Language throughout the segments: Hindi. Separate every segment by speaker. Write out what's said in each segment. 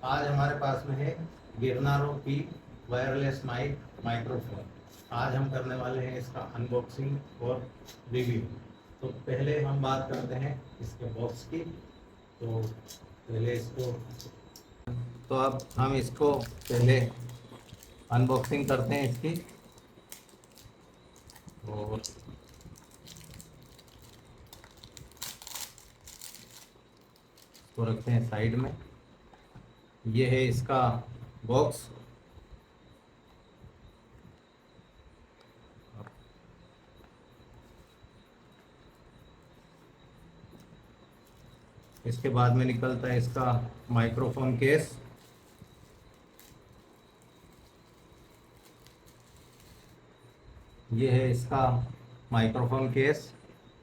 Speaker 1: आज हमारे पास में है गिरनारों की वायरलेस माइक्रोफोन। आज हम करने वाले हैं इसका अनबॉक्सिंग और रिव्यू। तो पहले हम बात करते हैं इसके बॉक्स की। तो पहले इसको तो अब हम इसको पहले अनबॉक्सिंग करते हैं इसकी, और इसको रखते हैं साइड में। ये है इसका बॉक्स। इसके बाद में निकलता है इसका माइक्रोफोन केस। ये है इसका माइक्रोफोन केस।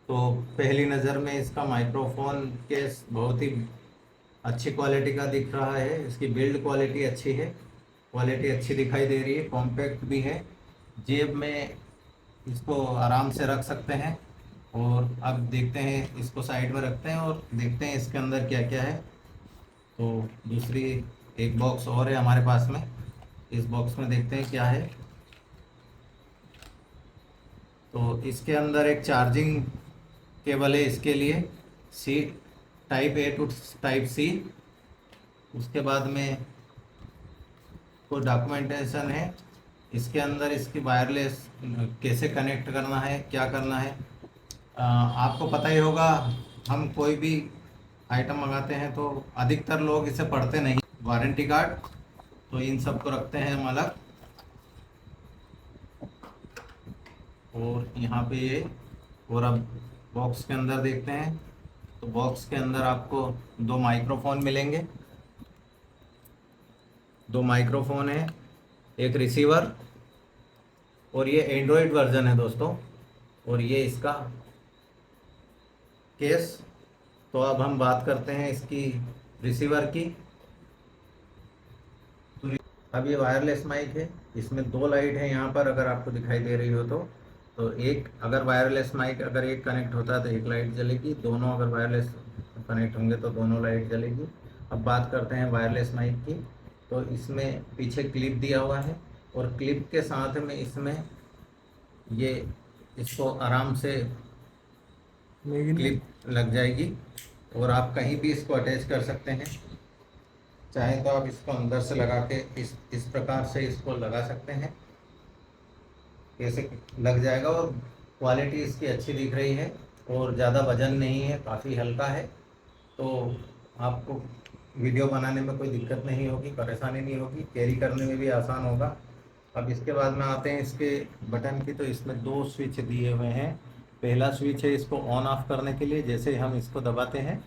Speaker 1: तो पहली नज़र में इसका माइक्रोफोन केस बहुत ही अच्छी क्वालिटी का दिख रहा है। इसकी बिल्ड क्वालिटी अच्छी है, क्वालिटी अच्छी दिखाई दे रही है, कॉम्पैक्ट भी है, जेब में इसको आराम से रख सकते हैं। और अब देखते हैं, इसको साइड में रखते हैं और देखते हैं इसके अंदर क्या क्या है। तो दूसरी एक बॉक्स और है हमारे पास में। इस बॉक्स में देखते हैं क्या है। तो इसके अंदर एक चार्जिंग केबल है इसके लिए, C type A to type C. उसके बाद में कोई डॉक्यूमेंटेशन है इसके अंदर, इसकी वायरलेस कैसे कनेक्ट करना है, क्या करना है। आपको पता ही होगा, हम कोई भी आइटम मंगाते हैं तो अधिकतर लोग इसे पढ़ते नहीं। वारंटी कार्ड, तो इन सब को रखते हैं हम अलग। और यहाँ पे ये, और अब बॉक्स के अंदर देखते हैं। तो बॉक्स के अंदर आपको दो माइक्रोफोन मिलेंगे। दो माइक्रोफोन है, एक रिसीवर, और ये एंड्रॉयड वर्जन है दोस्तों। और ये इसका केस। तो अब हम बात करते हैं इसकी रिसीवर की। अब ये वायरलेस माइक है, इसमें दो लाइट है यहाँ पर, अगर आपको दिखाई दे रही हो तो एक, अगर वायरलेस माइक अगर एक कनेक्ट होता है तो एक लाइट जलेगी, दोनों अगर वायरलेस कनेक्ट होंगे तो दोनों लाइट जलेगी। अब बात करते हैं वायरलेस माइक की। तो इसमें पीछे क्लिप दिया हुआ है, और क्लिप के साथ में इसमें ये इसको आराम से क्लिप लग जाएगी, और आप कहीं भी इसको अटैच कर सकते हैं। चाहे तो आप इसको अंदर से लगा के इस प्रकार से इसको लगा सकते हैं, ऐसे लग जाएगा। और क्वालिटी इसकी अच्छी दिख रही है, और ज़्यादा वजन नहीं है, काफ़ी हल्का है। तो आपको वीडियो बनाने में कोई दिक्कत नहीं होगी, परेशानी नहीं होगी, कैरी करने में भी आसान होगा। अब इसके बाद में आते हैं इसके बटन की। तो इसमें दो स्विच दिए हुए हैं। पहला स्विच है इसको ऑन ऑफ करने के लिए। जैसे हम इसको दबाते हैं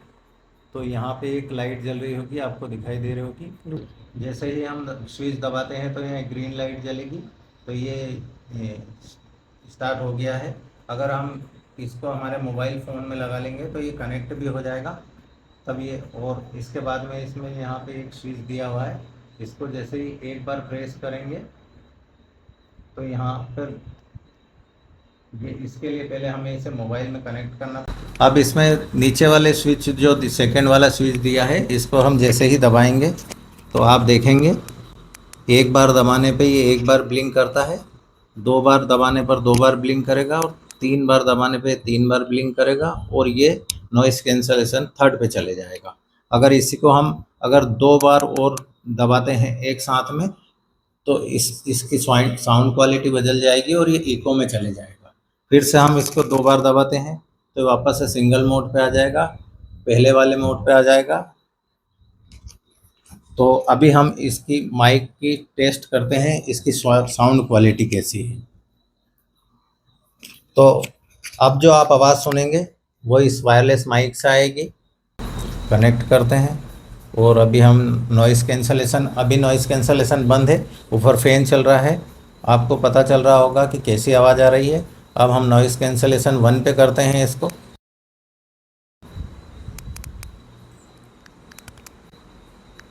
Speaker 1: तो यहाँ पे एक लाइट जल रही होगी, आपको दिखाई दे रही होगी। जैसे ही हम स्विच दबाते हैं तो यहाँ ग्रीन लाइट जलेगी। तो ये स्टार्ट हो गया है। अगर हम इसको हमारे मोबाइल फ़ोन में लगा लेंगे तो ये कनेक्ट भी हो जाएगा तब ये। और इसके बाद में इसमें यहाँ पे एक स्विच दिया हुआ है, इसको जैसे ही एक बार प्रेस करेंगे तो यहाँ पर ये, इसके लिए पहले हमें इसे मोबाइल में कनेक्ट करना। अब इसमें नीचे वाले स्विच, जो सेकंड वाला स्विच दिया है, इसको हम जैसे ही दबाएंगे तो आप देखेंगे एक बार दबाने पे ये एक बार ब्लिंक करता है, दो बार दबाने पर दो बार ब्लिंक करेगा, और तीन बार दबाने पे तीन बार ब्लिंक करेगा, और ये नॉइस कैंसलेशन थर्ड पे चले जाएगा। अगर इसी को हम अगर दो बार और दबाते हैं एक साथ में तो इसकी साउंड क्वालिटी बदल जाएगी और ये इको में चले जाएगा। फिर से हम इसको दो बार दबाते हैं तो वापस से सिंगल मोड पे आ जाएगा, पहले वाले मोड पे आ जाएगा। तो अभी हम इसकी माइक की टेस्ट करते हैं, इसकी साउंड क्वालिटी कैसी है। तो अब जो आप आवाज़ सुनेंगे वो इस वायरलेस माइक से आएगी। कनेक्ट करते हैं, और अभी हम नॉइज़ कैंसलेशन, अभी नॉइज़ कैंसलेशन बंद है, ऊपर फैन चल रहा है, आपको पता चल रहा होगा कि कैसी आवाज़ आ रही है। अब हम नॉइज़ कैंसलेशन 1 पे करते हैं इसको।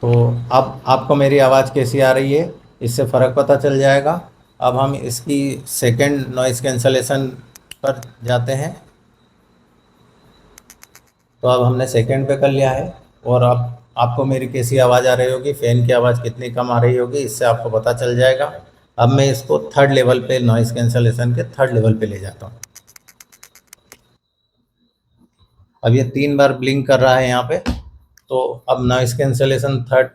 Speaker 1: तो अब आपको मेरी आवाज़ कैसी आ रही है इससे फ़र्क पता चल जाएगा। अब हम इसकी सेकंड नॉइज़ कैंसलेशन पर जाते हैं। तो अब हमने सेकंड पे कर लिया है, और अब आपको मेरी कैसी आवाज़ आ रही होगी, फ़ैन की आवाज़ कितनी कम आ रही होगी, इससे आपको पता चल जाएगा। अब मैं इसको थर्ड लेवल पे, नॉइज़ कैंसलेशन के थर्ड लेवल पे ले जाता हूँ। अब ये 3 बार ब्लिंक कर रहा है यहाँ पे, तो अब नॉइज़ कैंसलेशन थर्ड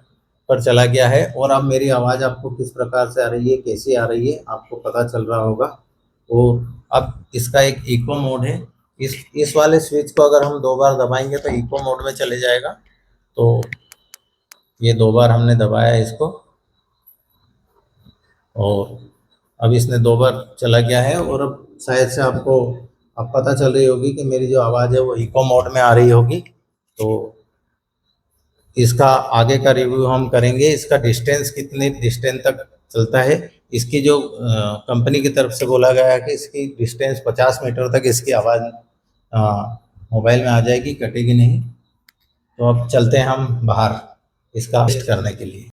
Speaker 1: पर चला गया है। और अब मेरी आवाज़ आपको किस प्रकार से आ रही है, कैसी आ रही है, आपको पता चल रहा होगा। और अब इसका एक इको मोड है, इस वाले स्विच को अगर हम 2 बार दबाएंगे तो इको मोड में चले जाएगा। तो ये 2 बार हमने दबाया इसको, और अब इसने 2 बार चला गया है। और अब शायद से आपको अब पता चल रही होगी कि मेरी जो आवाज़ है वो इको मोड में आ रही होगी। तो इसका आगे का रिव्यू हम करेंगे, इसका डिस्टेंस कितने डिस्टेंस तक चलता है। इसकी जो कंपनी की तरफ से बोला गया है कि इसकी डिस्टेंस 50 मीटर तक इसकी आवाज़ मोबाइल में आ जाएगी, कटेगी नहीं। तो अब चलते हैं हम बाहर इसका टेस्ट करने के लिए।